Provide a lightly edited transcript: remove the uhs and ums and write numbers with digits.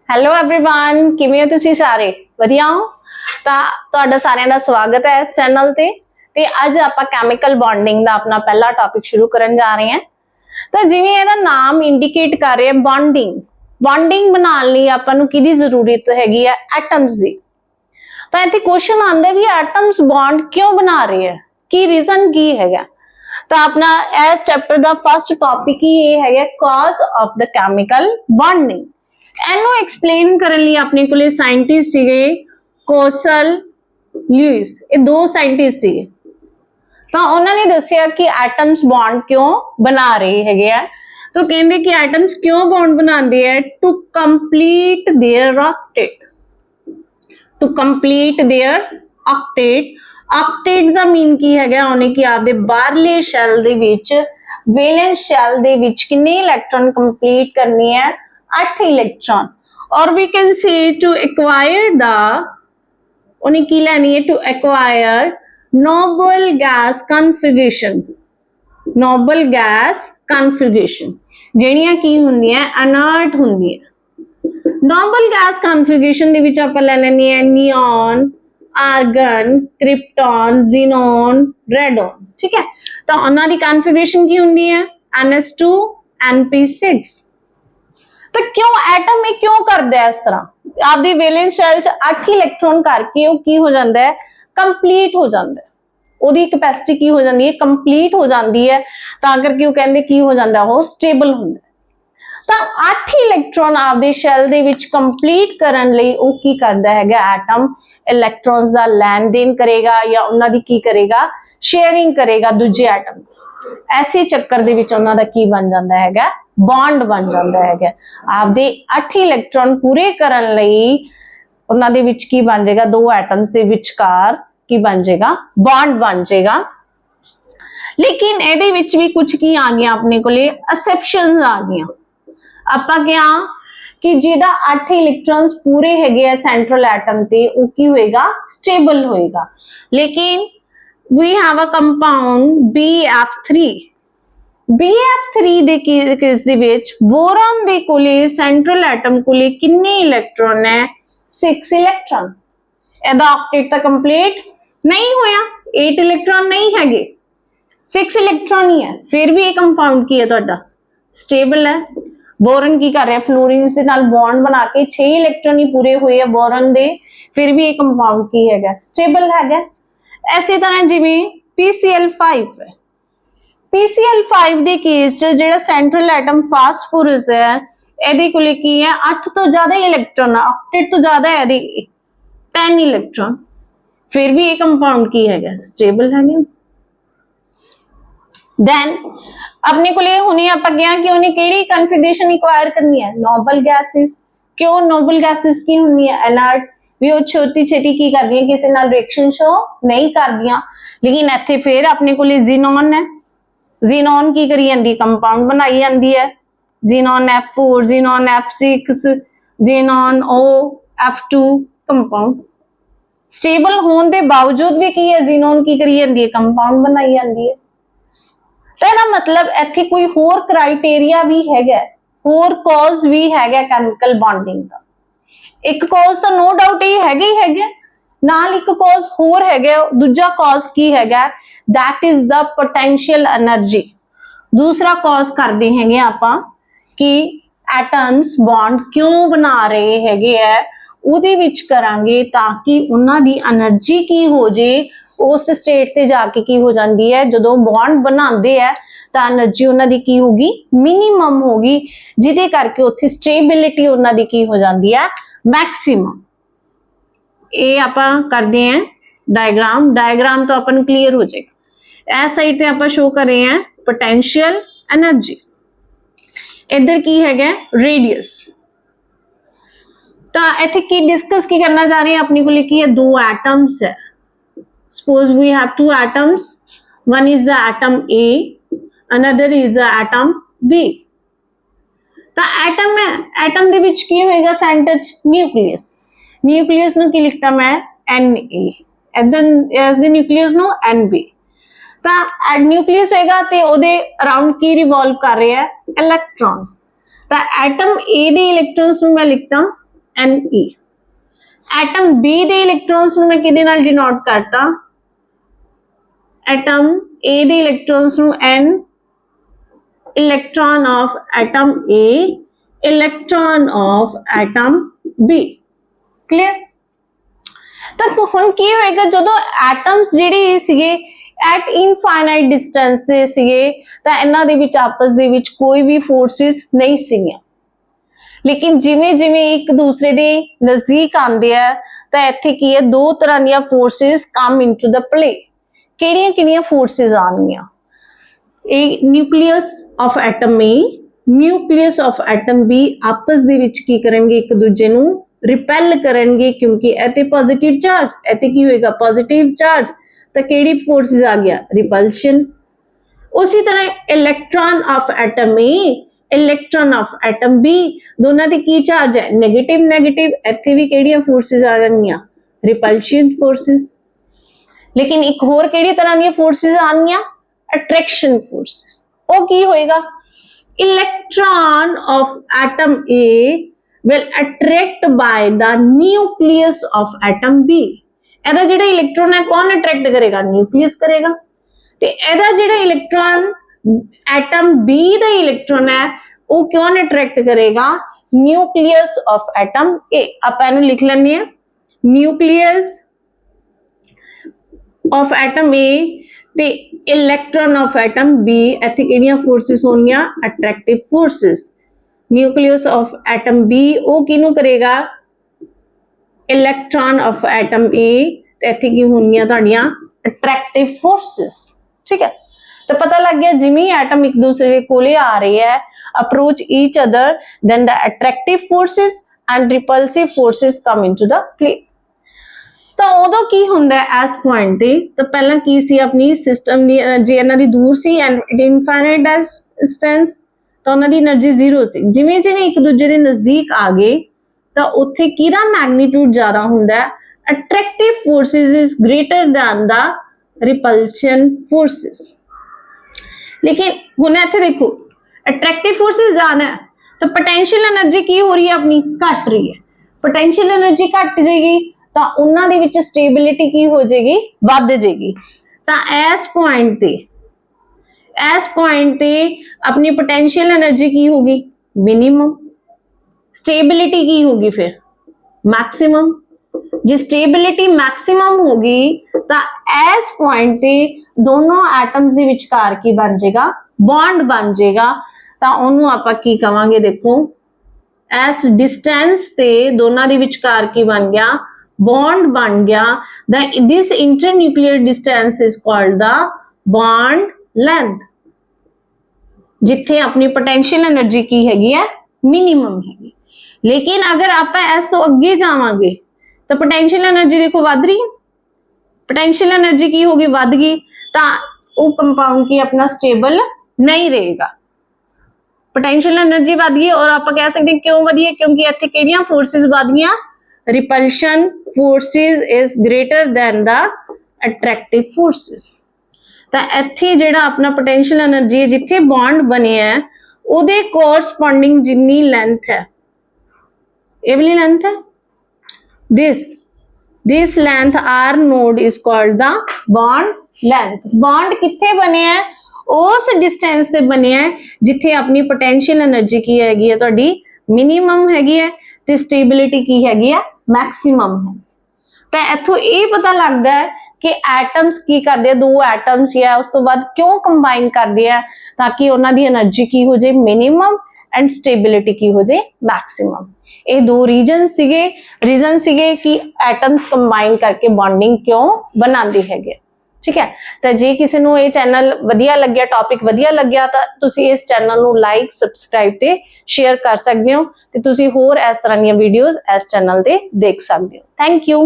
Hello everyone ਕਿਵੇਂ ਹੋ ਤੁਸੀਂ ਸਾਰੇ ਵਧੀਆ ਹੋ ਤਾਂ ਤੁਹਾਡਾ ਸਾਰਿਆਂ ਦਾ ਸਵਾਗਤ ਹੈ ਇਸ ਚੈਨਲ ਤੇ ਅੱਜ ਆਪਾਂ ਕੈਮੀਕਲ ਬੌਂਡਿੰਗ ਦਾ ਆਪਣਾ ਪਹਿਲਾ ਟੌਪਿਕ ਸ਼ੁਰੂ ਕਰਨ ਜਾ ਰਹੇ ਹਾਂ ਤਾਂ ਜਿਵੇਂ ਇਹਦਾ ਨਾਮ ਇੰਡੀਕੇਟ ਕਰ ਰਿਹਾ ਬੌਂਡਿੰਗ ਬਣਾਉਣ ਲਈ ਆਪਾਂ ਨੂੰ ਕਿਹਦੀ ਜ਼ਰੂਰਤ ਹੈਗੀ ਹੈ ਐਟਮਸ ਦੀ ਤਾਂ ਇੱਥੇ ਕੁਐਸਚਨ ਆਉਂਦਾ ਵੀ ਐਟਮਸ ਬੌਂਡ ਕਿਉਂ ਬਣਾ ਰਹੇ ਹੈ ਕੀ ਰੀਜ਼ਨ ਕੀ ਹੈਗਾ ਤਾਂ ਆਪਣਾ ਇਸ ਚੈਪਟਰ ਦਾ ਫਸਟ ਟੌਪਿਕ ਹੀ ਇਹ ਹੈਗਾ cause of the chemical bonding ਇਹਨੂੰ ਐਕਸਪਲੇਨ ਕਰਨ ਲਈ ਆਪਣੇ ਕੋਲੇ ਸਾਇੰਟਿਸਟ ਸੀਗੇ ਕੋਸਲ ਲੂਇਸ ਇਹ ਦੋ ਸਾਇੰਟਿਸਟ ਸੀਗੇ ਤਾਂ ਉਹਨਾਂ ਨੇ ਦੱਸਿਆ ਕਿ ਐਟਮਸ ਬੌਂਡ ਕਿਉਂ ਬਣਾ ਰਹੇ ਹੈਗੇ ਆ ਤਾਂ ਕਹਿੰਦੇ ਕਿ ਐਟਮਸ ਕਿਉਂ ਬੌਂਡ ਬਣਾਉਂਦੇ ਆ ਟੂ ਕੰਪਲੀਟ देयर ਆਕਟੇਟ ਦਾ ਮੀਨ ਕੀ ਹੈਗਾ ਉਹਨੇ ਕਿ ਆਪਦੇ ਬਾਹਰਲੇ ਸ਼ੈਲ ਦੇ ਵਿੱਚ ਵੈਲੈਂਸ ਸ਼ੈਲ ਦੇ ਵਿੱਚ ਕਿੰਨੇ ਇਲੈਕਟ੍ਰੋਨ ਕੰਪਲੀਟ ਕਰਨੇ ਹੈ 8 इलेक्ट्रॉन और we can say to acquire the उन्हें की लेनी है to acquire noble gas configuration ਜਿਹੜੀਆਂ ਕੀ ਹੁੰਦੀਆਂ inert ਹੁੰਦੀਆਂ noble gas configuration ਦੇ ਵਿੱਚ ਆਪਾਂ ਲੈ ਲੈਣੀ ਹੈ neon argon krypton xenon radon ਠੀਕ ਹੈ ਤਾਂ ਉਹਨਾਂ ਦੀ configuration ਕੀ ਹੁੰਦੀ ਹੈ ns2 np6 तो क्यों एटम में क्यों करता है इस तरह आपदी वैलेंस शेल च 8 इलेक्ट्रॉन करके वो की हो जाता है कंप्लीट हो जाता है ओदी कैपेसिटी की हो जाती है कंप्लीट हो जाती है तां करके वो कहंदे की हो जाता है वो स्टेबल हुंदा तां 8 इलेक्ट्रॉन आपदे शेल दे विच कंप्लीट करन लई वो की करदा हैगा एटम इलेक्ट्रॉन्स दा लैन देन करेगा या उन्हां दी की करेगा शेयरिंग करेगा दूजे एटम ऐसे चक्कर दे विच उन्हां दा की बन जांदा हैगा बॉन्ड बन जाता है आपदे 8 इलेक्ट्रॉन पूरे करन लई उन्हां दे विच की बन जाएगा दो एटम्स दे विचकार की बन जाएगा बॉन्ड बन जाएगा लेकिन एदे विच भी कुछ की आ गया अपने कोले एक्सेप्शंस आ गया आपां क्या कि जिहदा 8 इलेक्ट्रॉन्स पूरे हैगे सेंट्रल एटम ते वो की होएगा स्टेबल होएगा लेकिन we have a compound BF3 BF3 ਦੇ ਕੇਸ ਦੇ ਵਿੱਚ ਬੋਰਨ ਦੇ ਕੋਲੇ ਸੈਂਟਰਲ ਐਟਮ ਕੋਲੇ ਕਿੰਨੇ ਇਲੈਕਟ੍ਰੋਨ ਹੈ 6 ਇਲੈਕਟ੍ਰੋਨ ਇਹਦਾ ਆਕਟੇਟ ਤਾਂ ਕੰਪਲੀਟ ਨਹੀਂ ਹੋਇਆ 8 ਇਲੈਕਟ੍ਰੋਨ ਨਹੀਂ ਹੈਗੇ 6 ਇਲੈਕਟ੍ਰੋਨ ਹੀ ਹੈ ਫਿਰ ਵੀ ਇਹ ਕੰਪਾਊਂਡ ਕੀ ਹੈ ਤੁਹਾਡਾ ਸਟੇਬਲ ਹੈ ਬੋਰਨ ਕੀ ਕਰ ਰਿਹਾ ਫਲੋਰੀਨ ਦੇ ਨਾਲ ਬੌਂਡ ਬਣਾ ਕੇ 6 ਇਲੈਕਟ੍ਰੋਨ ਹੀ ਪੂਰੇ ਹੋਏ ਆ ਬੋਰਨ ਦੇ ਫਿਰ ਵੀ ਇਹ ਕੰਪਾਊਂਡ ਕੀ ਹੈਗਾ ਸਟੇਬਲ ਹੈਗਾ ਐਸੀ ਤਰ੍ਹਾਂ ਜਿਵੇਂ PCl5 ਹੈ PCl5 ਦੇ ਕੇਸ ਚ ਜਿਹੜਾ ਸੈਂਟਰਲ ਐਟਮ ਫਾਸਫੋਰਸ ਹੈ ਇਹਦੇ ਕੋਲੇ ਕੀ ਹੈ 8 ਤੋਂ ਜ਼ਿਆਦਾ ਇਲੈਕਟ੍ਰੋਨ ਆਕਟੇਟ ਤੋਂ ਜ਼ਿਆਦਾ ਹੈ ਇਹਦੇ 10 ਇਲੈਕਟ੍ਰੋਨ ਫਿਰ ਵੀ ਇਹ ਕੰਪਾਊਂਡ ਕੀ ਹੈਗਾ ਸਟੇਬਲ ਹੈਗਾ ਦੈਨ ਆਪਣੇ ਕੋਲੇ ਹੁਣੇ ਆਪਾਂ ਗਿਆ ਕਿ ਉਹਨੇ ਕਿਹੜੀ ਕਨਫਿਗਰੇਸ਼ਨ ਰਿਕੁਆਇਰ ਕਰਨੀ ਹੈ ਨੋਬਲ ਗੈਸਿਸ ਕਿਉਂ ਨੋਬਲ ਗੈਸਿਸ ਕੀ ਹੁੰਦੀ ਹੈ ਇਨਰਟ ਵੀ ਉਹ ਛੋਟੀ ਕੀ ਕਰਦੀਆਂ ਕਿਸੇ ਨਾਲ ਰਿਐਕਸ਼ਨ ਸ਼ੋ ਨਹੀਂ ਕਰਦੀਆਂ ਲੇਕਿਨ ਇੱਥੇ ਫਿਰ ਆਪਣੇ ਕੋਲੇ ਜ਼ੀਨੋਨ ਹੈ xenon की करी जाती कंपाउंड बनाई जाती है xenon F4 xenon F6 xenon OF2 compound stable होने के बावजूद भी की है xenon की करी जाती है कंपाउंड बनाई जाती है तो इसका मतलब इत्थे कोई होर क्राइटेरिया भी हैगा होर कॉज भी हैगा केमिकल बॉन्डिंग का एक कॉज तो नो डाउट ये हैगा ही हैगा नाल एक कॉज होर हैगा दूजा कॉज की हैगा that is the potential energy दूसरा कॉज करते हैं आपां कि एटम्स बॉन्ड क्यों बना रहे हैगे है उहदे विच करांगे ताकि उन्हां दी एनर्जी की हो जे उस स्टेट ते जाके की हो जाती है जदों बॉन्ड बनाते हैं तो एनर्जी उन्हां दी की होगी मिनिमम होगी जिहदे करके उत्थे स्टेबिलिटी उन्हां दी की हो जाती है मैक्सिमम ये आपां करते हैं डायग्राम तो अपन क्लीयर हो जाएगा इस साइड पे आप शो कर रहे हैं पोटेंशियल एनर्जी इधर की है रेडियस तो इत्थे की डिस्कस की करना चाह रहे हैं अपने को की है दो एटम्स है suppose we have two atoms one is the atom A another is the atom B तो एटम है एटम दे विच की होएगा सेंटर न्यूक्लियस नु की लिखता मैं Na इधर इस द न्यूक्लियस नु Nb ਤਾਂ ਨਿਊਕਲੀਅਸ ਹੋਏਗਾ ਤੇ ਉਹਦੇ ਅਰਾਊਂਡ ਕੀ ਰਿਵੋਲਵ ਕਰ ਰਿਹਾ ਹੈ ਇਲੈਕਟ੍ਰॉन्स ਤਾਂ ਐਟਮ A ਦੇ ਇਲੈਕਟ੍ਰॉन्स ਨੂੰ ਮੈਂ ਲਿਖਦਾ Ne। एटम B ਦੇ ਇਲੈਕਟ੍ਰॉन्स ਨੂੰ ਮੈਂ ਕਿਹਦੇ ਨਾਲ ਡਿਨੋਟ ਕਰਤਾ, एटम A ਦੇ ਇਲੈਕਟ੍ਰॉन्स ਨੂੰ N, electron of atom A, electron of atom B। Clear? तो हुण की होएगा जदों एटम्स जिहड़े सीगे एट इनफाइनाइट डिस्टेंस से सीगे तां इन्हां दे विच आपस दे विच कोई भी फोर्सेस नहीं सीगियां, लेकिन जिवें जिवें एक दूसरे दे नजदीक आंदे आ तां इत्थे की है दो तरह दी forces come into the play. किहड़ियां किहड़ियां फोर्सेस आउणगियां? एक nucleus of atom A, nucleus of atom B आपस दे विच की करनगे, एक दूजे नू रिपेल करनगे, क्योंकि इत्थे पॉजिटिव चार्ज, इत्थे की होएगा पॉजिटिव चार्ज, तो किहड़ी फोर्सेस आ गया, रिपल्शन। उसी तरह electron of atom A, electron of atom B, दोनों दे की चार्ज है, नेगेटिव नेगेटिव, इत्थे भी किहड़ियां फोर्सेस आ जाणगियां, रिपल्शन फोर्सेस। लेकिन एक होर किहड़ी तरह दी फोर्सेस आणगियां, अट्रैक्शन फोर्स। वो की होएगा, electron of atom A will attract by the nucleus of atom B. एदा जिहड़ा इलेक्ट्रॉन है कौन अट्रैक्ट करेगा, न्यूक्लियस करेगा। ते एदा जिहड़ा इलेक्ट्रॉन एटम बी दा इलेक्ट्रॉन है वो कौन अट्रैक्ट करेगा, न्यूक्लियस ऑफ एटम ए। आपां इहनूं लिख लैंदे हां, न्यूक्लियस ऑफ एटम ए ते इलेक्ट्रॉन ऑफ एटम बी, इत्थे किहड़ियां फोर्सेस होणगियां, attractive forces. Nucleus of atom B वो किहनूं करेगा, इलेक्ट्रॉन ऑफ एटम ए, ते इत्थे की होणगियां तुहाडियां अट्रैक्टिव फोर्सेस। ठीक है, तो पता लग गया जिवें एटम एक दूसरे के कोले आ रहे हैं, approach each other, then the attractive forces and repulsive forces come into the play. तो उदों की हुंदा है इस पॉइंट ते, तो पहला की सी अपनी सिस्टम दी एनर्जी इन्हां दी दूर सी एंड इनफाइनाइट डिस्टेंस, तो उन्हां दी एनर्जी जीरो सी। जिवें जिवें एक दूजे दे नजदीक आ गए तो उत्थे किहदा मैग्नीट्यूड ज्यादा हुंदा है, attractive forces is greater than the repulsion forces. लेकिन हुण इत्थे देखो अट्रैक्टिव फोर्सेस ज्यादा है तो पोटेंशियल एनर्जी की हो रही है, अपनी घट रही है। पोटेंशियल एनर्जी घट जाएगी तो उन्हां दे विच स्टेबिलिटी की हो जाएगी, वध जाएगी। तो इस पॉइंट ते अपनी पोटेंशियल एनर्जी की होगी, मिनिमम। स्टेबिलिटी की होगी फिर मैक्सिमम। जे स्टेबिलिटी मैक्सिमम होगी तो इस पॉइंट ते दोनों एटम्स दे विचकार की बन जाएगा, बॉन्ड बन जाएगा। तो उन्होंने आपां की कहांगे, देखो इस डिस्टेंस ते दोनों दे विचकार की बन गया, बॉन्ड बन गया। This internuclear distance is called the bond length, जिथे अपनी पोटेंशियल एनर्जी की हैगी है, मिनिमम हैगी। लेकिन अगर आप इस तो अगे जावांगे तो पोटेंशियल एनर्जी देखो वध रही है, पोटेंशियल एनर्जी की होगी, वध गई, तो वो कंपाउंड की अपना स्टेबल नहीं रहेगा। पोटेंशियल एनर्जी वध गई और आप कह सकते हैं क्यों वधी है, क्योंकि इत्थे किहड़ियां फोर्सेस वध गईयां, repulsion forces is greater than the attractive forces. तो इत्थे जिहड़ा अपना पोटेंशियल एनर्जी है, जिथे बॉन्ड बने है उहदे कोरस्पोंडिंग जिन्नी लेंथ है, ये वाली लेंथ है, this length or node is called the bond length. Bond किथे बने हैं, उस डिस्टेंस से बने हैं जिथे अपनी पोटेंशियल एनर्जी की हैगी है, तुहाडी मिनिमम हैगी है, ते स्टेबिलिटी की हैगी है, मैक्सिमम है। तो इत्थों ये पता लगता है कि एटम्स की करते, दो एटम्स या उस तो बाद क्यों कंबाइन करते हैं, ताकि उन्होंने एनर्जी की हो जाए मिनिमम एंड स्टेबिलिटी की हो जाए मैक्सिमम। ये दो रीजन सीगे कि एटम्स कंबाइन करके बॉन्डिंग क्यों बनाते हैं। ठीक है, तो जे किसी को ये चैनल वधिया लग्या, टॉपिक वधिया लग्या, तो तुसी इस चैनल को लाइक सबसक्राइब ते शेयर कर सकते हो, तो तुसी होर इस तरह दी वीडियोज़ इस चैनल ते देख सकते हो। Thank you.